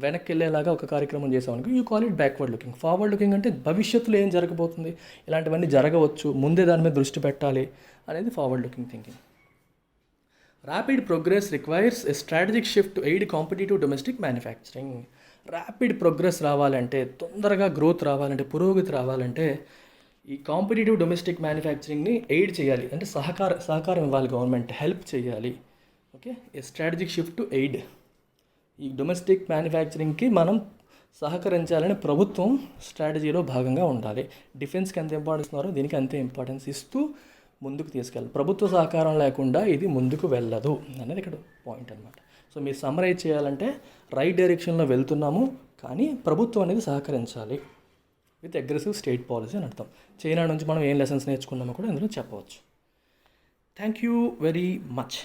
వెనక్కి వెళ్ళేలాగా ఒక కార్యక్రమం చేసామనుకో, you call it backward looking. Forward looking అంటే భవిష్యత్తులో ఏం జరగబోతుంది, ఇలాంటివన్నీ జరగవచ్చు, ముందే దాని మీద దృష్టి పెట్టాలి అనేది forward looking thinking. Rapid progress requires a strategic shift to aid competitive domestic manufacturing. Rapid progress రావాలంటే, తొందరగా గ్రోత్ రావాలంటే, పురోగతి రావాలంటే ఈ కాంపిటేటివ్ డొమెస్టిక్ మ్యానుఫ్యాక్చరింగ్ని ఎయిడ్ చేయాలి, అంటే సహకారం ఇవ్వాలి, గవర్నమెంట్ హెల్ప్ చేయాలి. Okay, A strategic shift to aid. ఈ డొమెస్టిక్ మ్యానుఫ్యాక్చరింగ్కి మనం సహకరించాలని ప్రభుత్వం స్ట్రాటజీలో భాగంగా ఉండాలి. డిఫెన్స్కి ఎంత ఇంపార్టెన్స్ ఇస్తున్నారో దీనికి అంతే ఇంపార్టెన్స్ ఇస్తూ ముందుకు తీసుకెళ్ళాలి. ప్రభుత్వ సహకారం లేకుండా ఇది ముందుకు వెళ్ళదు అనేది ఇక్కడ పాయింట్ అనమాట. సో మీరు సమ్మరైజ్ చేయాలంటే రైట్ డైరెక్షన్లో వెళ్తున్నాము, కానీ ప్రభుత్వం అనేది సహకరించాలి విత్ అగ్రెసివ్ స్టేట్ పాలసీ అని అర్థం. చైనా నుంచి మనం ఏం లెసన్స్ నేర్చుకున్నామో కూడా ఇందులో చెప్పవచ్చు. Thank you very much.